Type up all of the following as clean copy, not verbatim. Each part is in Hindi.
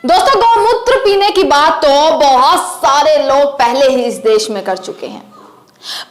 दोस्तों, गौमूत्र पीने की बात तो बहुत सारे लोग पहले ही इस देश में कर चुके हैं,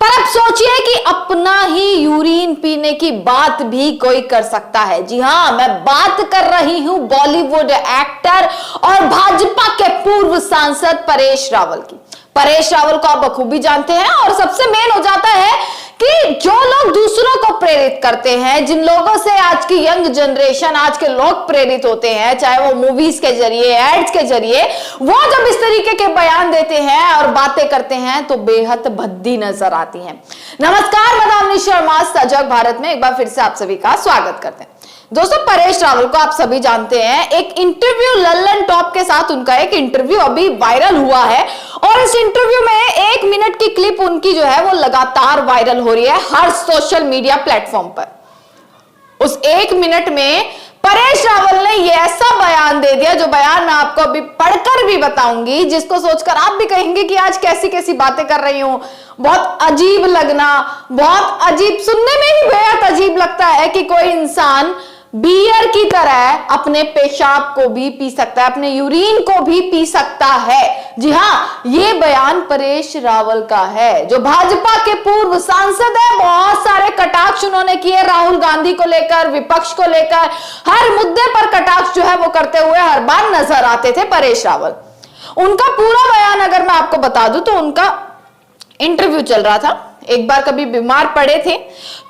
पर अब सोचिए कि अपना ही यूरिन पीने की बात भी कोई कर सकता है। जी हां, मैं बात कर रही हूं बॉलीवुड एक्टर और भाजपा के पूर्व सांसद परेश रावल की। परेश रावल को आप बखूबी जानते हैं और सबसे मेन हो जाता है कि जो लोग दूसरों को प्रेरित करते हैं, जिन लोगों से आज की यंग जनरेशन, आज के लोग प्रेरित होते हैं, चाहे वो मूवीज के जरिए, एड्स के जरिए, वो जब इस तरीके के बयान देते हैं और बातें करते हैं तो बेहद भद्दी नजर आती हैं। नमस्कार, मैं दामिनी शर्मा सजग भारत में एक बार फिर से आप सभी का स्वागत करते हैं। दोस्तों, परेश रावल को आप सभी जानते हैं। एक इंटरव्यू लल्लन टॉप के साथ उनका एक इंटरव्यू अभी वायरल हुआ है और इस इंटरव्यू में 1 मिनट की क्लिप उनकी जो है वो लगातार वायरल हो रही है हर सोशल मीडिया प्लेटफॉर्म पर। उस 1 मिनट में परेश रावल ने ये ऐसा बयान दे दिया, जो बयान मैं आपको अभी पढ़कर भी बताऊंगी, जिसको सोचकर आप भी कहेंगे कि आज कैसी कैसी बातें कर रही हूं। बहुत अजीब लगना, बहुत अजीब, सुनने में ही बेहद अजीब लगता है कि कोई इंसान बियर की तरह अपने पेशाब को भी पी सकता है, अपने यूरिन को भी पी सकता है। जी हां, ये बयान परेश रावल का है, जो भाजपा के पूर्व सांसद है। बहुत सारे कटाक्ष उन्होंने किए राहुल गांधी को लेकर, विपक्ष को लेकर, हर मुद्दे पर कटाक्ष जो है वो करते हुए हर बार नजर आते थे परेश रावल। उनका पूरा बयान अगर मैं आपको बता दूं तो उनका इंटरव्यू चल रहा था, एक बार कभी बीमार पड़े थे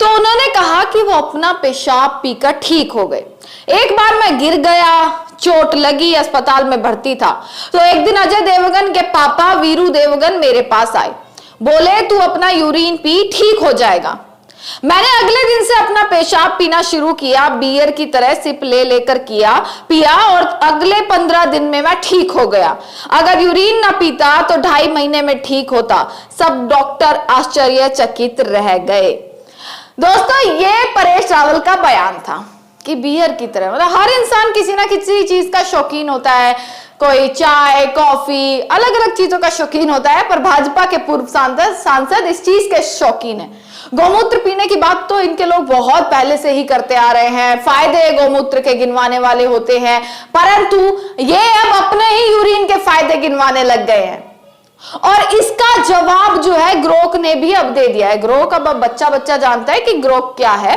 तो उन्होंने कहा कि वो अपना पेशाब पीकर ठीक हो गए। एक बार मैं गिर गया, चोट लगी, अस्पताल में भर्ती था, तो एक दिन अजय देवगन के पापा वीरू देवगन मेरे पास आए, बोले तू अपना यूरिन पी, ठीक हो जाएगा। मैंने अगले दिन से अपना पेशाब पीना शुरू किया, बियर की तरह सिप ले लेकर पिया और अगले 15 दिन में मैं ठीक हो गया। अगर यूरिन ना पीता तो 2.5 महीने में ठीक होता। सब डॉक्टर आश्चर्यचकित रह गए। दोस्तों, ये परेश रावल का बयान था कि बियर की तरह, मतलब हर इंसान किसी ना किसी चीज का शौकीन होता है। कोई चाय, कॉफी, अलग अलग चीजों का शौकीन होता है, पर भाजपा के पूर्व सांसद इस चीज के शौकीन है। गौमूत्र पीने की बात तो इनके लोग बहुत पहले से ही करते आ रहे हैं, फायदे गौमूत्र के गिनवाने वाले होते हैं, परंतु ये अब अपने ही यूरिन के फायदे गिनवाने लग गए हैं। और इसका जवाब जो है ग्रोक ने भी अब दे दिया है। ग्रोक अब बच्चा जानता है कि ग्रोक क्या है।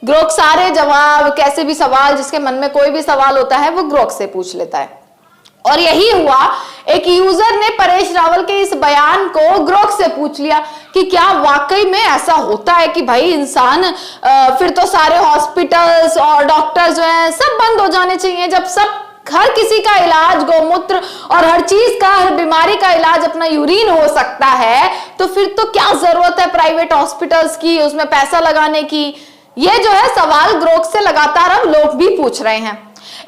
ग्रोक सारे जवाब, कैसे भी सवाल, जिसके मन में कोई भी सवाल होता है वो ग्रोक से पूछ लेता है। और यही हुआ, एक यूजर ने परेश रावल के इस बयान को ग्रोक से पूछ लिया कि क्या वाकई में ऐसा होता है कि भाई इंसान, फिर तो सारे हॉस्पिटल्स और डॉक्टर्स जो हैं सब बंद हो जाने चाहिए। जब सब, हर किसी का इलाज गौमूत्र और हर चीज का, हर बीमारी का इलाज अपना यूरिन हो सकता है, तो फिर तो क्या जरूरत है प्राइवेट हॉस्पिटल्स की, उसमें पैसा लगाने की। ये जो है सवाल ग्रोक से लगातार अब लोग भी पूछ रहे हैं।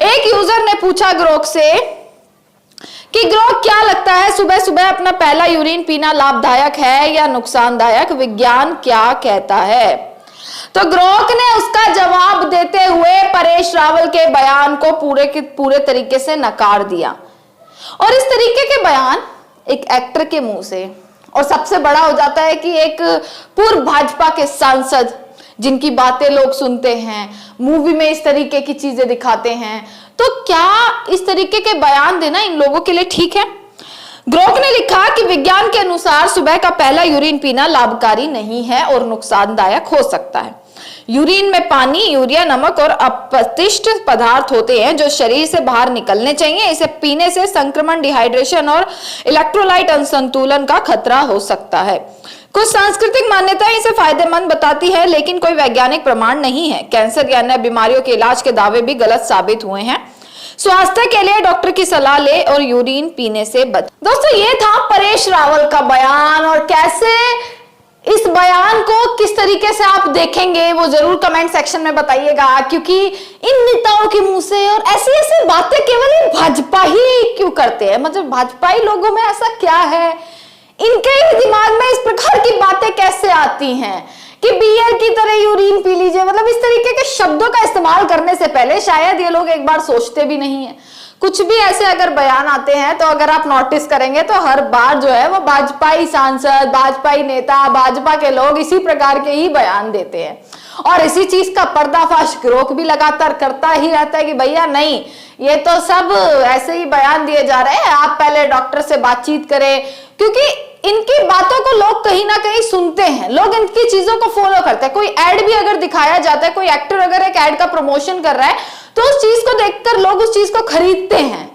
एक यूजर ने पूछा ग्रोक से कि ग्रोक, क्या लगता है सुबह सुबह अपना पहला यूरिन पीना लाभदायक है या नुकसानदायक, विज्ञान क्या कहता है? तो ग्रोक ने उसका जवाब देते हुए परेश रावल के बयान को पूरे तरीके से नकार दिया। और इस तरीके के बयान एक एक्टर के मुंह से, और सबसे बड़ा हो जाता है कि एक पूर्व भाजपा के सांसद जिनकी बातें लोग सुनते हैं, मूवी में इस तरीके की चीजें दिखाते हैं, तो क्या इस तरीके के बयान देना इन लोगों के लिए ठीक है? ग्रोक ने लिखा कि विज्ञान के अनुसार सुबह का पहला यूरिन पीना लाभकारी नहीं है और नुकसानदायक हो सकता है। यूरिन में पानी, यूरिया, नमक और अपशिष्ट पदार्थ होते हैं जो शरीर से बाहर निकलने चाहिए। इसे पीने से संक्रमण, डिहाइड्रेशन और इलेक्ट्रोलाइट असंतुलन का खतरा हो सकता है। कुछ सांस्कृतिक मान्यताएं इसे फायदेमंद बताती है, लेकिन कोई वैज्ञानिक प्रमाण नहीं है। कैंसर या अन्य बीमारियों के इलाज के दावे भी गलत साबित हुए हैं। स्वास्थ्य के लिए डॉक्टर की सलाह ले और यूरिन पीने से बच। दोस्तों, ये था परेश रावल का बयान, और कैसे इस बयान को किस तरीके से आप देखेंगे वो जरूर कमेंट सेक्शन में बताइएगा, क्योंकि इन नेताओं के मुंह से और ऐसी ऐसी बातें केवल भाजपा ही क्यों करते हैं? मतलब भाजपाई लोगों में ऐसा क्या है, इनके दिमाग में इस प्रकार की बातें कैसे आती हैं कि बियर की तरह यूरिन पी लीजिए? मतलब इस तरीके के शब्दों का इस्तेमाल करने से पहले शायद ये लोग एक बार सोचते भी नहीं है। कुछ भी ऐसे अगर बयान आते हैं तो अगर आप नोटिस करेंगे तो हर बार जो है वो भाजपाई सांसद, भाजपाई नेता, भाजपा के लोग इसी प्रकार के ही बयान देते हैं। और इसी चीज का पर्दाफाश गिरोह भी लगातार करता ही रहता है कि भैया नहीं, ये तो सब ऐसे ही बयान दिए जा रहे हैं, आप पहले डॉक्टर से बातचीत करें, क्योंकि इनकी बातों को लोग कहीं ना कहीं सुनते हैं, लोग इनकी चीजों को फॉलो करते हैं। कोई एड भी अगर दिखाया जाता है, कोई एक्टर अगर एक एड का प्रमोशन कर रहा है, तो उस चीज को देखकर लोग उस चीज को खरीदते हैं।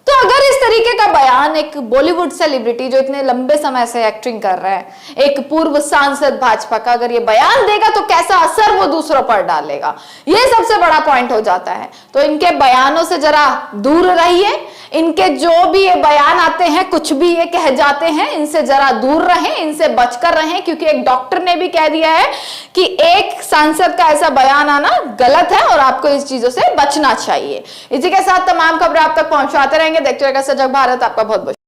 तो अगर इस तरीके का बयान एक बॉलीवुड सेलिब्रिटी जो इतने लंबे समय से एक्टिंग कर रहा है, एक पूर्व सांसद भाजपा का अगर ये बयान देगा तो कैसा असर वो दूसरों पर डालेगा, ये सबसे बड़ा पॉइंट हो जाता है। तो इनके बयानों से जरा दूर रहिए, इनके जो भी ये बयान आते हैं, कुछ भी ये कह जाते हैं, इनसे जरा दूर रहें, इनसे बचकर रहें, क्योंकि एक डॉक्टर ने भी कह दिया है कि एक सांसद का ऐसा बयान आना गलत है और आपको इस चीजों से बचना चाहिए। इसी के साथ तमाम खबरें आप तक पहुंचाते रहेंगे। देखते रहिएगा सजग भारत। आपका बहुत बहुत